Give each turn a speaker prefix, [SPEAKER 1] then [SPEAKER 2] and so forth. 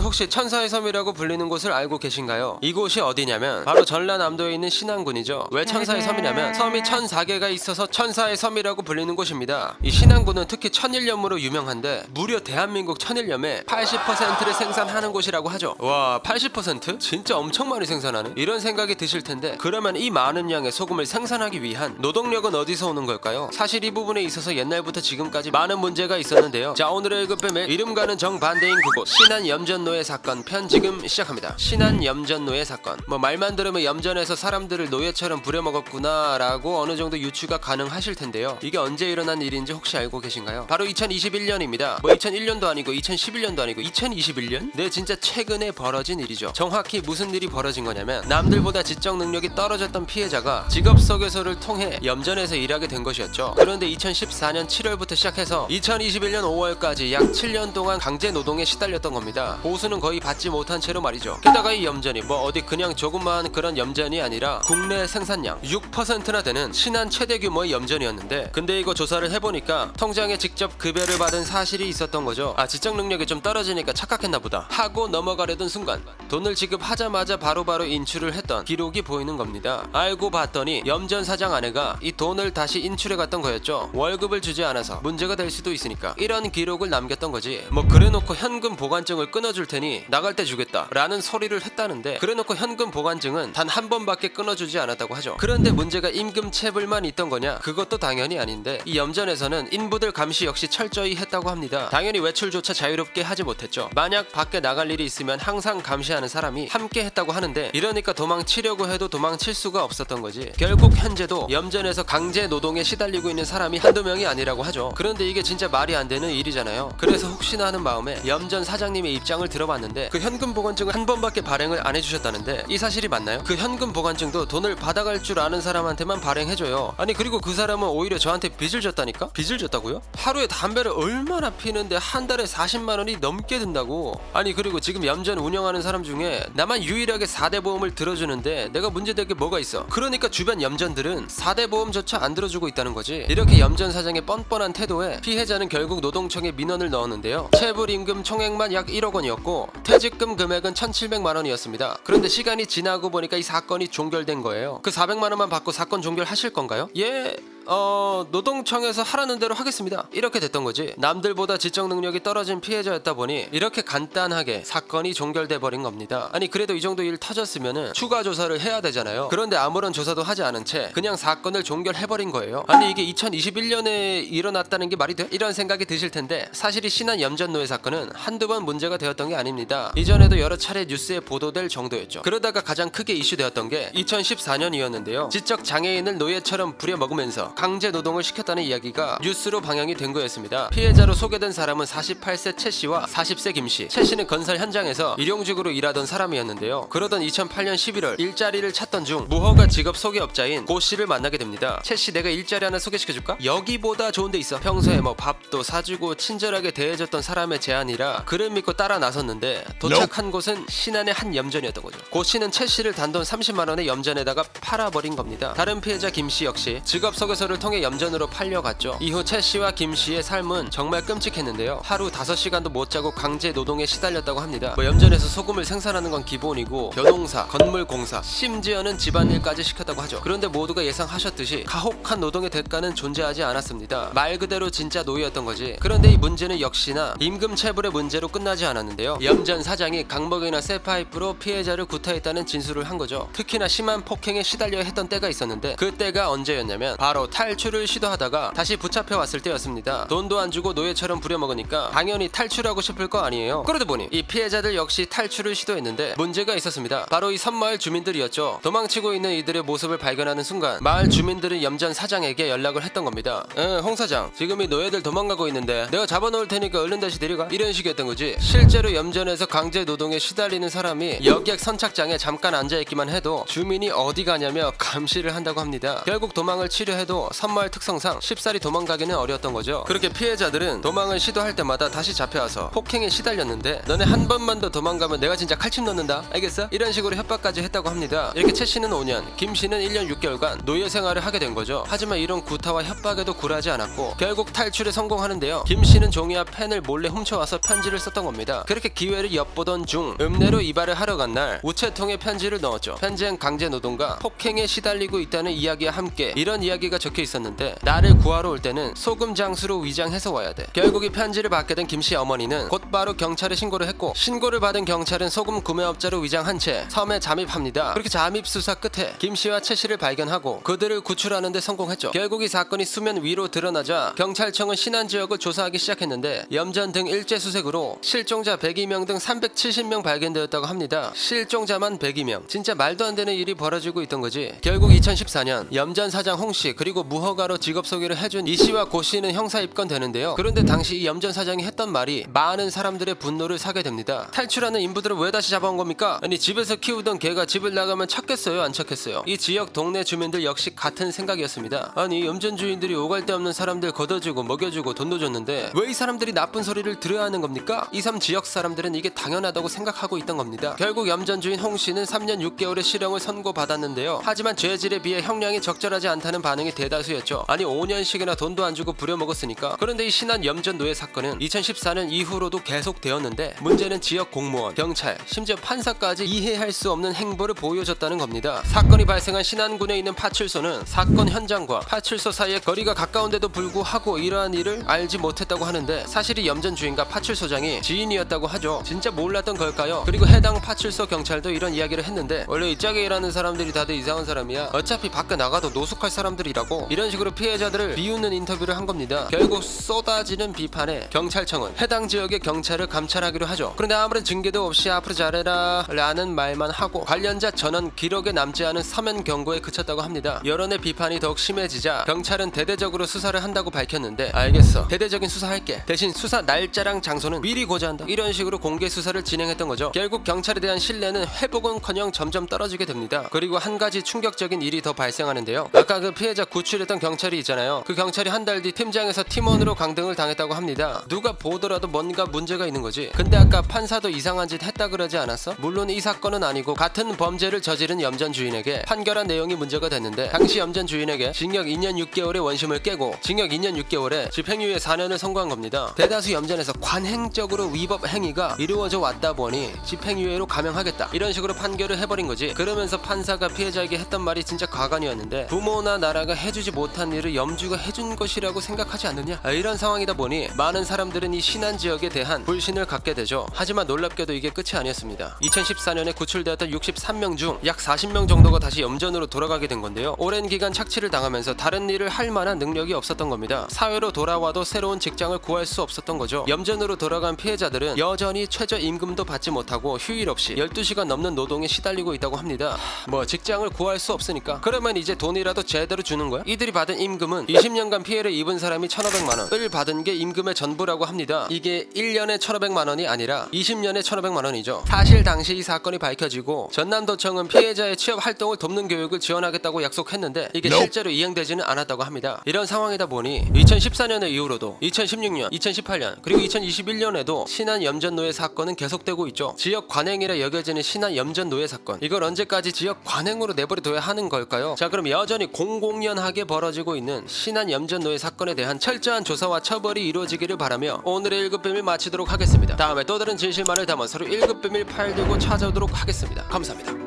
[SPEAKER 1] 혹시 천사의 섬이라고 불리는 곳을 알고 계신가요? 이곳이 어디냐면 바로 전라남도에 있는 신안군이죠. 왜 천사의 섬이냐면 섬이 1004개가 있어서 천사의 섬이라고 불리는 곳입니다. 이 신안군은 특히 천일염으로 유명한데 무려 대한민국 천일염의 80%를 생산하는 곳이라고 하죠. 와, 80%? 진짜 엄청 많이 생산하네. 이런 생각이 드실 텐데 그러면 이 많은 양의 소금을 생산하기 위한 노동력은 어디서 오는 걸까요? 사실 이 부분에 있어서 옛날부터 지금까지 많은 문제가 있었는데요. 자, 오늘의 1급뱀의 이름과는 정반대인 그곳 신안 염전노예 사건 편 지금 시작합니다. 신안 염전노예 사건. 뭐 말만 들으면 염전에서 사람들을 노예처럼 부려먹었구나 라고 어느 정도 유추가 가능하실 텐데요. 이게 언제 일어난 일인지 혹시 알고 계신가요? 바로 2021년입니다. 뭐 2001년도 아니고 2011년도 아니고 2021년? 네, 진짜 최근에 벌어진 일이죠. 정확히 무슨 일이 벌어진 거냐면 남들보다 지적 능력이 떨어졌던 피해자가 직업 소개서를 통해 염전에서 일하게 된 것이었죠. 그런데 2014년 7월부터 시작해서 2021년 5월까지 약 7년 동안 강제 노동에 시달렸던 겁니다. 보수는 거의 받지 못한 채로 말이죠. 게다가 이 염전이 뭐 어디 그냥 조그마한 그런 염전이 아니라 국내 생산량 6%나 되는 신안 최대 규모의 염전이었는데, 근데 이거 조사를 해보니까 통장에 직접 급여를 받은 사실이 있었던 거죠. 아, 지적 능력이 좀 떨어지니까 착각했나 보다 하고 넘어가려던 순간 돈을 지급하자마자 바로바로 인출을 했던 기록이 보이는 겁니다. 알고 봤더니 염전 사장 아내가 이 돈을 다시 인출해 갔던 거였죠. 월급을 주지 않아서 문제가 될 수도 있으니까 이런 기록을 남겼던 거지. 뭐 그래놓고 현금 보관증을 끊어줄 테니 나갈 때 주겠다 라는 소리를 했다는데, 그래놓고 현금 보관증은 단 한 번밖에 끊어주지 않았다고 하죠. 그런데 문제가 임금 체불만 있던 거냐? 그것도 당연히 아닌데 이 염전에서는 인부들 감시 역시 철저히 했다고 합니다. 당연히 외출조차 자유롭게 하지 못했죠. 만약 밖에 나갈 일이 있으면 항상 감시하는 사람이 함께 했다고 하는데, 이러니까 도망치려고 해도 도망칠 수가 없었던 거지. 결국 현재도 염전에서 강제 노동에 시달리고 있는 사람이 한두 명이 아니라고 하죠. 그런데 이게 진짜 말이 안 되는 일이잖아요. 그래서 혹시나 하는 마음에 염전 사장님의 입장을 들어봤는데 그 현금 보관증을 한 번밖에 발행을 안 해주셨다는데 이 사실이 맞나요? 그 현금 보관증도 돈을 받아갈 줄 아는 사람한테만 발행해줘요. 아니, 그리고 그 사람은 오히려 저한테 빚을 졌다니까? 빚을 졌다고요? 하루에 담배를 얼마나 피는데 한 달에 40만 원이 넘게 든다고. 아니, 그리고 지금 염전 운영하는 사람 중에 나만 유일하게 4대 보험을 들어주는데 내가 문제될 게 뭐가 있어? 그러니까 주변 염전들은 4대 보험조차 안 들어주고 있다는 거지. 이렇게 염전 사장의 뻔뻔한 태도에 피해자는 결국 노동청에 민원을 넣었는데요. 체불 임금 총액만 약 1억 원이었고 퇴직금 금액은 1,700만 원이었습니다. 그런데 시간이 지나고 보니까 이 사건이 종결된 거예요. 그 400만 원만 받고 사건 종결하실 건가요? 예. 노동청에서 하라는 대로 하겠습니다. 이렇게 됐던 거지. 남들보다 지적 능력이 떨어진 피해자였다 보니 이렇게 간단하게 사건이 종결돼 버린 겁니다. 아니, 그래도 이 정도 일 터졌으면은 추가 조사를 해야 되잖아요. 그런데 아무런 조사도 하지 않은 채 그냥 사건을 종결해버린 거예요. 아니, 이게 2021년에 일어났다는 게 말이 돼? 이런 생각이 드실 텐데 사실 이 신안 염전노예 사건은 한두 번 문제가 되었던 게 아닙니다. 이전에도 여러 차례 뉴스에 보도될 정도였죠. 그러다가 가장 크게 이슈되었던 게 2014년이었는데요. 지적 장애인을 노예처럼 부려먹으면서 강제 노동을 시켰다는 이야기가 뉴스로 방영이 된 거였습니다. 피해자로 소개된 사람은 48세 최 씨와 40세 김 씨. 최 씨는 건설 현장에서 일용직으로 일하던 사람이었는데요. 그러던 2008년 11월 일자리를 찾던 중 무허가 직업 소개업자인 고 씨를 만나게 됩니다. 최 씨, 내가 일자리 하나 소개시켜줄까? 여기보다 좋은 데 있어. 평소에 뭐 밥도 사주고 친절하게 대해줬던 사람의 제안이라 그를 믿고 따라 나섰는데 도착한 곳은 신안의 한 염전이었던 거죠. 고 씨는 최 씨를 단돈 30만 원의 염전에다가 팔아버린 겁니다. 다른 피해자 김 씨 역시 직업 소개서를 통해 염전으로 팔려갔죠. 이후 최 씨와 김 씨의 삶은 정말 끔찍했는데요. 하루 5시간도 못 자고 강제 노동에 시달렸다고 합니다. 뭐 염전에서 소금을 생산하는 건 기본이고 벼농사, 건물공사, 심지어는 집안일까지 시켰다고 하죠. 그런데 모두가 예상하셨듯이 가혹한 노동의 대가는 존재하지 않았습니다. 말 그대로 진짜 노예였던 거지. 그런데 이 문제는 역시나 임금 체불의 문제로 끝나지 않았는데요. 염전 사장이 강목이나 쇠파이프로 피해자를 구타했다는 진술을 한 거죠. 특히나 심한 폭행에 시달려야 했던 때가 있었는데 그 때가 언제였냐면 바로 탈출을 시도하다가 다시 붙잡혀 왔을 때였습니다. 돈도 안 주고 노예처럼 부려먹으니까 당연히 탈출하고 싶을 거 아니에요. 그러다 보니 이 피해자들 역시 탈출을 시도했는데 문제가 있었습니다. 바로 이 섬마을 주민들이었죠. 도망치고 있는 이들의 모습을 발견하는 순간 마을 주민들은 염전 사장에게 연락을 했던 겁니다. 홍 사장, 지금 이 노예들 도망가고 있는데 내가 잡아놓을 테니까 얼른 다시 데려가, 이런 식이었던 거지. 실제로 염전에서 강제 노동에 시달리는 사람이 여객 선착장에 잠깐 앉아있기만 해도 주민이 어디 가냐며 감시를 한다고 합니다. 결국 도망을 치려 해도 해도 섬마을 특성상 쉽사리 도망가기는 어려웠던 거죠. 그렇게 피해자들은 도망을 시도할 때마다 다시 잡혀와서 폭행에 시달렸는데 너네 한 번만 더 도망가면 내가 진짜 칼집 넣는다 알겠어? 이런 식으로 협박까지 했다고 합니다. 이렇게 최 씨는 5년, 김 씨는 1년 6개월간 노예 생활을 하게 된 거죠. 하지만 이런 구타와 협박에도 굴하지 않았고 결국 탈출에 성공하는데요. 김 씨는 종이와 펜을 몰래 훔쳐와서 편지를 썼던 겁니다. 그렇게 기회를 엿보던 중 읍내로 이발을 하러 간 날 우체통에 편지를 넣었죠. 편지엔 강제 노동과 폭행에 시달리고 있다는 이야기와 함께 이런 이야기가 적혀 있었는데 나를 구하러 올 때는 소금 장수로 위장해서 와야 돼. 결국 이 편지를 받게 된 김 씨 어머니는 곧바로 경찰에 신고를 했고 신고를 받은 경찰은 소금 구매업자로 위장한 채 섬에 잠입합니다. 그렇게 잠입 수사 끝에 김 씨와 최 씨를 발견하고 그들을 구출하는 데 성공했죠. 결국 이 사건이 수면 위로 드러나자 경찰청은 신안 지역을 조사하기 시작했는데 염전 등 일제 수색으로 실종자 102명 등 370명 발견되었다고 합니다. 실종자만 102명. 진짜 말도 안 되는 일이 벌어지고 있던 거지. 결국 2014년 염전 사장 홍 씨 그리고 무허가로 직업 소개를 해준 이 씨와 고 씨는 형사 입건되는데요. 그런데 당시 이 염전 사장이 했던 말이 많은 사람들의 분노를 사게 됩니다. 탈출하는 인부들을 왜 다시 잡아온 겁니까? 아니 집에서 키우던 개가 집을 나가면 찾겠어요 안 찾겠어요? 이 지역 동네 주민들 역시 같은 생각이었습니다. 아니 염전 주인들이 오갈 데 없는 사람들 걷어주고 먹여주고 돈도 줬는데 왜 이 사람들이 나쁜 소리를 들어야 하는 겁니까? 이 섬 지역 사람들은 이게 당연하다고 생각하고 있던 겁니다. 결국 염전 주인 홍 씨는 3년 6개월의 실형을 선고받았는데요. 하지만 죄질에 비해 형량이 적절하지 않다는 반응이 대다수였죠. 아니 5년씩이나 돈도 안 주고 부려먹었으니까. 그런데 이 신안 염전 노예 사건은 2014년 이후로도 계속되었는데 문제는 지역 공무원, 경찰, 심지어 판사까지 이해할 수 없는 행보를 보여줬다는 겁니다. 사건이 발생한 신안군에 있는 파출소는 사건 현장과 파출소 사이의 거리가 가까운데도 불구하고 이러한 일을 알지 못했다고 하는데 사실 이 염전 주인과 파출소장이 지인이었다고 하죠. 진짜 몰랐던 걸까요? 그리고 해당 파출소 경찰도 이런 이야기를 했는데 원래 이 짝에 일하는 사람들이 다들 이상한 사람이야. 어차피 밖에 나가도 노숙할 사람들이라고 이런 식으로 피해자들을 비웃는 인터뷰를 한 겁니다. 결국 쏟아지는 비판에 경찰청은 해당 지역의 경찰을 감찰하기로 하죠. 그런데 아무런 징계도 없이 앞으로 잘해라 라는 말만 하고 관련자 전원 기록에 남지 않은 서면 경고에 그쳤다고 합니다. 여론의 비판이 더욱 심해지자 경찰은 대대적으로 수사를 한다고 밝혔는데 알겠어 대대적인 수사할게 대신 수사 날짜랑 장소는 미리 고지한다 이런 식으로 공개 수사를 진행했던 거죠. 결국 경찰에 대한 신뢰는 회복은커녕 점점 떨어지게 됩니다. 그리고 한 가지 충격적인 일이 더 발생하는데요. 아까 그 피해자 구출했던 경찰이 있잖아요. 그 경찰이 한 달 뒤 팀장에서 팀원으로 강등을 당했다고 합니다. 누가 보더라도 뭔가 문제가 있는 거지. 근데 아까 판사도 이상한 짓 했다 그러지 않았어? 물론 이 사건은 아니고 같은 범죄를 저지른 염전 주인에게 판결한 내용이 문제가 됐는데 당시 염전 주인에게 징역 2년 6개월의 원심을 깨고 징역 2년 6개월에 집행유예 4년을 선고한 겁니다. 대다수 염전에서 관행적으로 위법 행위가 이루어져 왔다 보니 집행유예로 감형하겠다 이런 식으로 판결을 해버린 거지. 그러면서 판사가 피해자에게 했던 말이 진짜 가관이었는데 부모나 나라가 해주지 못한 일을 염주가 해준 것이라고 생각하지 않느냐 이런 상황이다 보니 많은 사람들은 이 신안 지역에 대한 불신을 갖게 되죠. 하지만 놀랍게도 이게 끝이 아니었습니다. 2014년에 구출되었던 63명 중 약 40명 정도가 다시 염전으로 돌아가게 된 건데요. 오랜 기간 착취를 당하면서 다른 일을 할 만한 능력이 없었던 겁니다. 사회로 돌아와도 새로운 직장을 구할 수 없었던 거죠. 염전으로 돌아간 피해자들은 여전히 최저임금도 받지 못하고 휴일 없이 12시간 넘는 노동에 시달리고 있다고 합니다. 뭐 직장을 구할 수 없으니까 그러면 이제 돈이라도 제대로 주는 거야? 이들이 받은 임금은 20년간 피해를 입은 사람이 1,500만원을 받은 게 임금의 전부라고 합니다. 이게 1년에 1,500만원이 아니라 20년에 1,500만원이죠. 사실 당시 이 사건이 밝혀지고 전남도청은 피해자의 취업 활동을 돕는 교육을 지원하겠다고 약속했는데 이게 실제로 이행되지는 않았다고 합니다. 이런 상황이다 보니 2014년의 이후로도 2016년, 2018년 그리고 2021년에도 신안 염전 노예 사건은 계속되고 있죠. 지역 관행이라 여겨지는 신안 염전 노예 사건 이걸 언제까지 지역 관행으로 내버려둬야 하는 걸까요? 자 그럼 여전히 공공연하게 벌어지고 있는 신안 염전 노예 사건에 대한 철저한 조사와 처벌이 이루어지기를 바라며 오늘의 1급 비밀 마치도록 하겠습니다. 다음에 또 다른 진실만을 담아 서로 1급 비밀 파일 들고 찾아오도록 하겠습니다. 감사합니다.